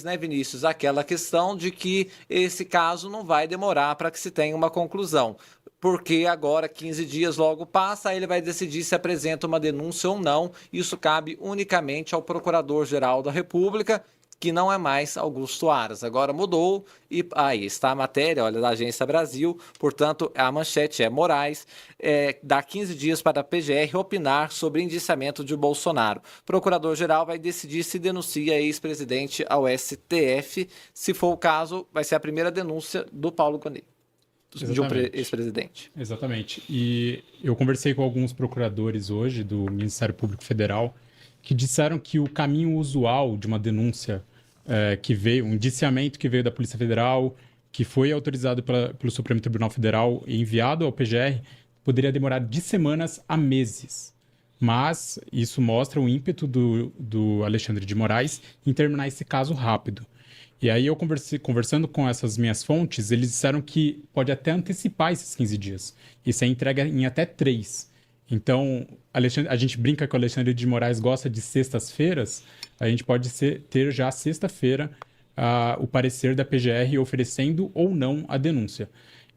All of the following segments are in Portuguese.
né, Vinícius, aquela questão de que esse caso não vai demorar para que se tenha uma conclusão. Porque agora, 15 dias logo passa, aí ele vai decidir se apresenta uma denúncia ou não. Isso cabe unicamente ao Procurador-Geral da República, que não é mais Augusto Aras. Agora mudou e aí está a matéria, olha, da Agência Brasil. Portanto, a manchete é: Moraes dá 15 dias para a PGR opinar sobre indiciamento de Bolsonaro. Procurador-Geral vai decidir se denuncia ex-presidente ao STF. Se for o caso, vai ser a primeira denúncia do Paulo Gonet, de um Exatamente. ex-presidente. Exatamente. E eu conversei com alguns procuradores hoje do Ministério Público Federal que disseram que o caminho usual de uma denúncia que veio, um indiciamento que veio da Polícia Federal, que foi autorizado pelo Supremo Tribunal Federal e enviado ao PGR, poderia demorar de semanas a meses. Mas isso mostra o ímpeto do Alexandre de Moraes em terminar esse caso rápido. E aí eu conversando com essas minhas fontes, eles disseram que pode até antecipar esses 15 dias. Isso é entrega em até 3. Então, a gente brinca que o Alexandre de Moraes gosta de sextas-feiras, a gente pode ter já sexta-feira o parecer da PGR oferecendo ou não a denúncia.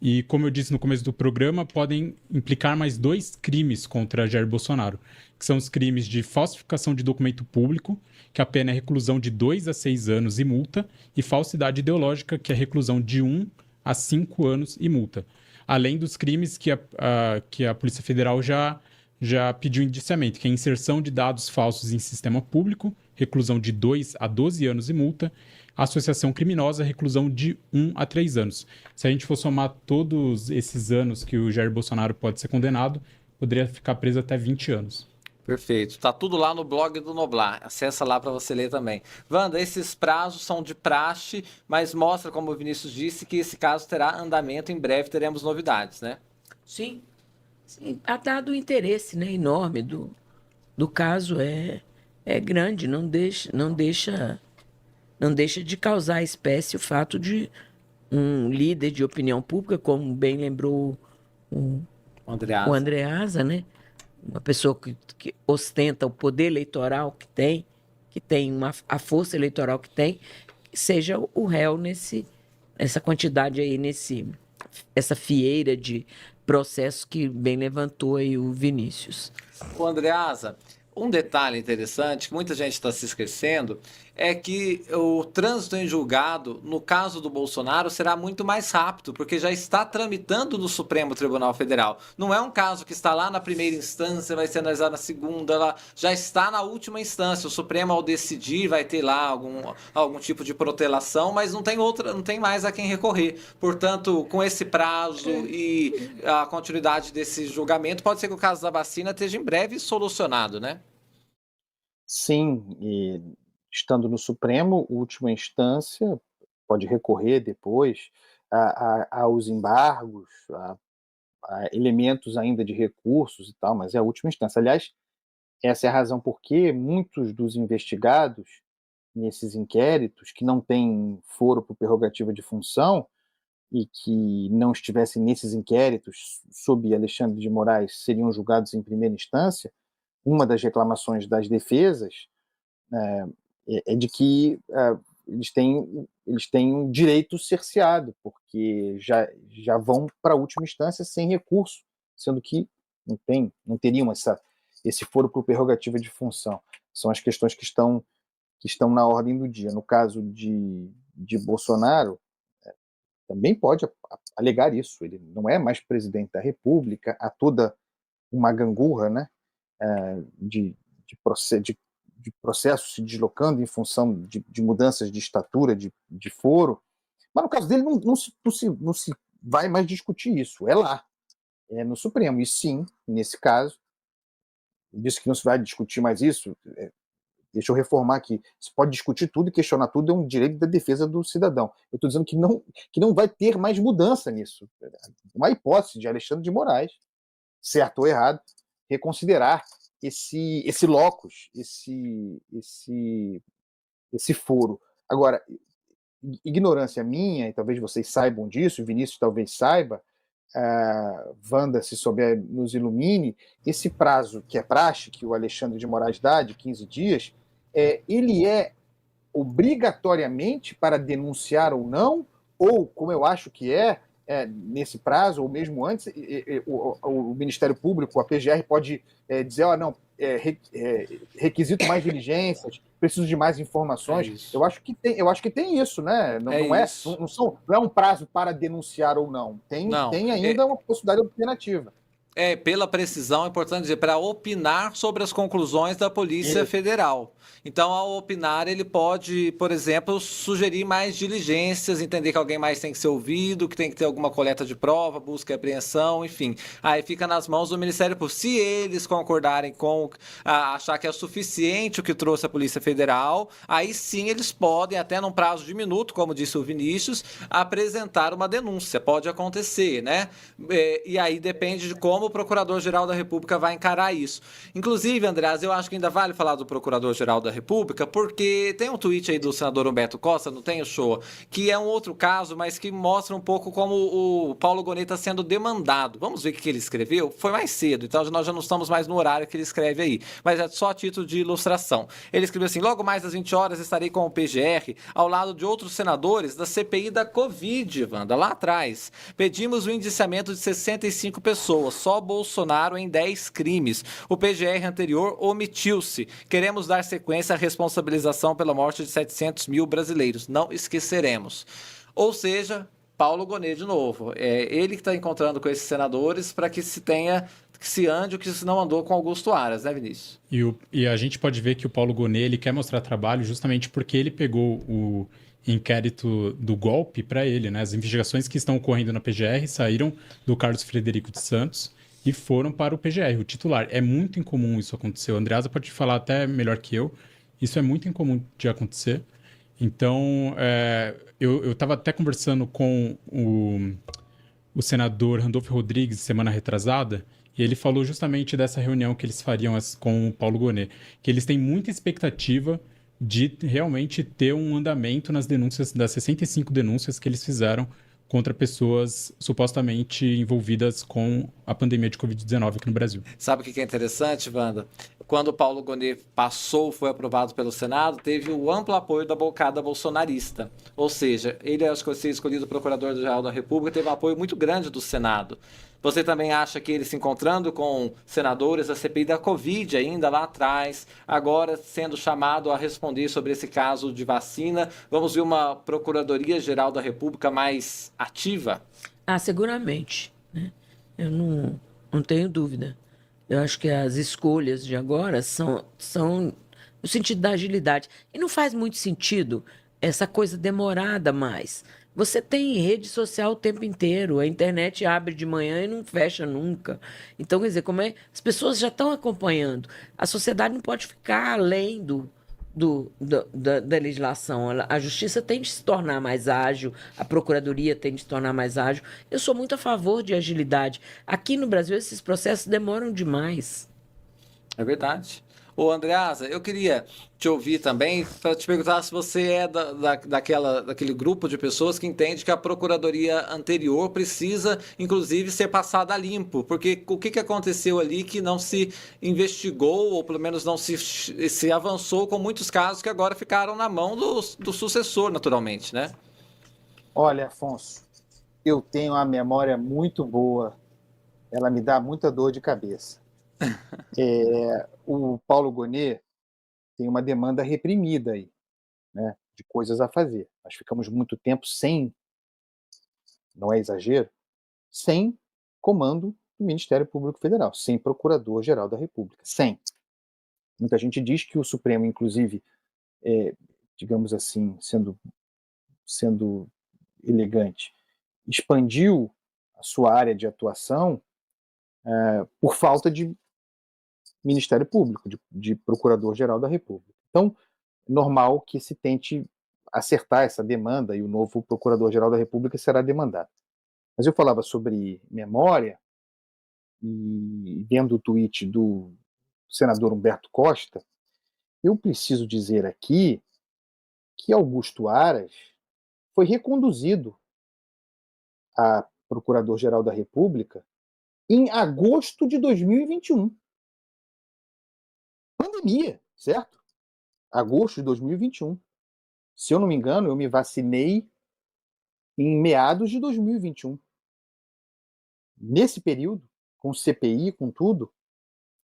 E, como eu disse no começo do programa, podem implicar mais 2 crimes contra Jair Bolsonaro, que são os crimes de falsificação de documento público, que a pena é reclusão de 2 a 6 anos e multa, e falsidade ideológica, que é reclusão de 1 a 5 anos e multa. Além dos crimes que a Polícia Federal já pediu indiciamento, que é inserção de dados falsos em sistema público, reclusão de 2 a 12 anos e multa, associação criminosa, reclusão de 1 a 3 anos. Se a gente for somar todos esses anos que o Jair Bolsonaro pode ser condenado, poderia ficar preso até 20 anos. Perfeito. Tá tudo lá no blog do Noblar. Acessa lá para você ler também. Wanda, esses prazos são de praxe, mas mostra, como o Vinícius disse, que esse caso terá andamento. Em breve teremos novidades, né? Sim, sim. Há dado o interesse, né, enorme do caso, é grande, não deixa de causar à espécie o fato de um líder de opinião pública, como bem lembrou o, o Andreasa. Andreasa, né? Uma pessoa que ostenta o poder eleitoral que tem a força eleitoral que tem, que seja o réu nessa quantidade aí, essa fieira de processos que bem levantou aí o Vinícius. O Andreasa, um detalhe interessante que muita gente está se esquecendo é que o trânsito em julgado, no caso do Bolsonaro, será muito mais rápido, porque já está tramitando no Supremo Tribunal Federal. Não é um caso que está lá na primeira instância, vai ser analisado na segunda, lá, já está na última instância. O Supremo, ao decidir, vai ter lá algum tipo de protelação, mas não tem mais a quem recorrer. Portanto, com esse prazo e a continuidade desse julgamento, pode ser que o caso da vacina esteja em breve solucionado, né? Sim, e estando no Supremo, última instância, pode recorrer depois aos embargos, a elementos ainda de recursos e tal, mas é a última instância. Aliás, essa é a razão por que muitos dos investigados nesses inquéritos, que não têm foro por prerrogativa de função e que não estivessem nesses inquéritos sob Alexandre de Moraes, seriam julgados em primeira instância. Uma das reclamações das defesas é de que eles têm um direito cerceado, porque já vão para a última instância sem recurso, sendo que não teriam esse foro por prerrogativa de função. São as questões que estão na ordem do dia. No caso de Bolsonaro, também pode alegar isso. Ele não é mais presidente da República, há toda uma gangorra, né, de processos se deslocando em função de mudanças de estatura, de foro. Mas no caso dele não se vai mais discutir isso. É lá, é no Supremo. E sim, nesse caso, disse que não se vai discutir mais isso. Deixa eu reformar aqui. Se pode discutir tudo e questionar tudo, é um direito da defesa do cidadão. Eu estou dizendo que não vai ter mais mudança nisso. Uma hipótese de Alexandre de Moraes, certo ou errado, reconsiderar esse locus, esse foro. Agora, ignorância minha, e talvez vocês saibam disso, Vinícius talvez saiba, Wanda, se souber, nos ilumine, esse prazo que é praxe, que o Alexandre de Moraes dá, de 15 dias, ele é obrigatoriamente para denunciar ou não, ou, como eu acho que nesse prazo, ou mesmo antes, o Ministério Público, a PGR, pode dizer, não, requisito mais diligências, preciso de mais informações. Eu acho que tem isso, né? Não é um prazo para denunciar ou não. Tem ainda uma possibilidade alternativa. Pela precisão, é importante dizer, para opinar sobre as conclusões da Polícia Federal. Então, ao opinar, ele pode, por exemplo, sugerir mais diligências, entender que alguém mais tem que ser ouvido, que tem que ter alguma coleta de prova, busca e apreensão, enfim. Aí fica nas mãos do Ministério Público. Se eles concordarem com achar que é suficiente o que trouxe a Polícia Federal, aí sim eles podem, até num prazo de minuto, como disse o Vinícius, apresentar uma denúncia. Pode acontecer, né? E aí depende de como o Procurador-Geral da República vai encarar isso. Inclusive, Andreas, eu acho que ainda vale falar do Procurador-Geral da República, porque tem um tweet aí do senador Humberto Costa, não tem o show, que é um outro caso, mas que mostra um pouco como o Paulo Gonet está sendo demandado. Vamos ver o que ele escreveu? Foi mais cedo, então nós já não estamos mais no horário que ele escreve aí, mas é só a título de ilustração. Ele escreveu assim: logo mais às 20 horas estarei com o PGR, ao lado de outros senadores da CPI da Covid, Wanda, lá atrás. Pedimos o indiciamento de 65 pessoas, só Bolsonaro em 10 crimes. O PGR anterior omitiu-se. Queremos dar sequência à responsabilização pela morte de 700 mil brasileiros. Não esqueceremos. Ou seja, Paulo Gonet de novo. É ele que está encontrando com esses senadores para que se ande o que se não andou com Augusto Aras, né, Vinícius? E a gente pode ver que o Paulo Gonet ele quer mostrar trabalho justamente porque ele pegou o inquérito do golpe para ele, né? As investigações que estão ocorrendo na PGR saíram do Carlos Frederico de Santos e foram para o PGR, o titular. É muito incomum isso acontecer. O Andreasa pode falar até melhor que eu. Isso é muito incomum de acontecer. Então, eu estava até conversando com o senador Randolfo Rodrigues semana retrasada, e ele falou justamente dessa reunião que eles fariam com o Paulo Gonet, que eles têm muita expectativa de realmente ter um andamento nas denúncias, das 65 denúncias que eles fizeram contra pessoas supostamente envolvidas com a pandemia de Covid-19 aqui no Brasil. Sabe o que é interessante, Wanda? Quando o Paulo Gonet foi aprovado pelo Senado, teve o amplo apoio da bancada bolsonarista. Ou seja, ele, acho que ser escolhido Procurador-Geral da República, teve um apoio muito grande do Senado. Você também acha que ele se encontrando com senadores da CPI da Covid ainda lá atrás, agora sendo chamado a responder sobre esse caso de vacina, vamos ver uma Procuradoria-Geral da República mais ativa? Seguramente, né? Eu não tenho dúvida. Eu acho que as escolhas de agora são no sentido da agilidade. E não faz muito sentido essa coisa demorada mais. Você tem rede social o tempo inteiro, a internet abre de manhã e não fecha nunca. Então, quer dizer, as pessoas já estão acompanhando. A sociedade não pode ficar além da legislação. A justiça tem de se tornar mais ágil, a procuradoria tem de se tornar mais ágil. Eu sou muito a favor de agilidade. Aqui no Brasil, esses processos demoram demais. É verdade. Ô, Andreasa, eu queria te ouvir também para te perguntar se você é daquele grupo de pessoas que entende que a procuradoria anterior precisa, inclusive, ser passada a limpo, porque o que aconteceu ali que não se investigou, ou pelo menos não se avançou com muitos casos que agora ficaram na mão do sucessor, naturalmente, né? Olha, Afonso, eu tenho uma memória muito boa, ela me dá muita dor de cabeça. O Paulo Gonet tem uma demanda reprimida aí, né, de coisas a fazer. Nós ficamos muito tempo sem, não é exagero, sem comando do Ministério Público Federal, sem Procurador-Geral da República, sem. Muita gente diz que o Supremo, inclusive, digamos assim, sendo elegante, expandiu a sua área de atuação por falta de Ministério Público, de Procurador-Geral da República. Então, normal que se tente acertar essa demanda e o novo Procurador-Geral da República será demandado. Mas eu falava sobre memória e vendo o tweet do senador Humberto Costa, eu preciso dizer aqui que Augusto Aras foi reconduzido a Procurador-Geral da República em agosto de 2021. Pandemia, certo? Agosto de 2021. Se eu não me engano, eu me vacinei em meados de 2021. Nesse período, com CPI, com tudo,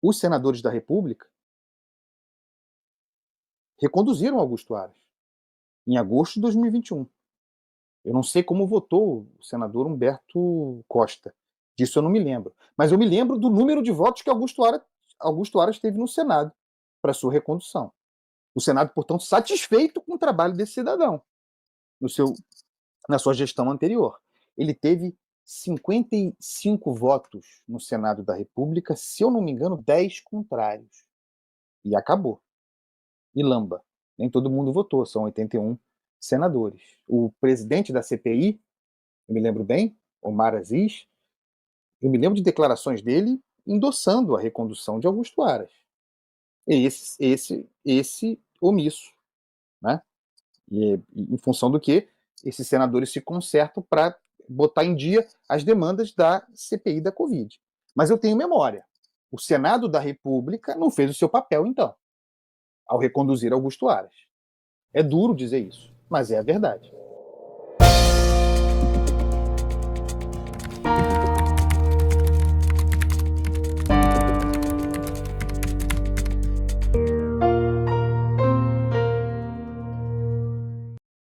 os senadores da República reconduziram Augusto Aras, em agosto de 2021. Eu não sei como votou o senador Humberto Costa. Disso eu não me lembro. Mas eu me lembro do número de votos que Augusto Aras teve no Senado para sua recondução. O Senado, portanto, satisfeito com o trabalho desse cidadão na sua gestão anterior. Ele teve 55 votos no Senado da República, se eu não me engano, 10 contrários. E acabou. E lamba. Nem todo mundo votou, são 81 senadores. O presidente da CPI, eu me lembro bem, Omar Aziz, eu me lembro de declarações dele endossando a recondução de Augusto Aras. Esse omisso, né? E em função do que esses senadores se concertam para botar em dia as demandas da CPI da Covid. Mas eu tenho memória. O Senado da República não fez o seu papel, então, ao reconduzir Augusto Aras. É duro dizer isso, mas é a verdade.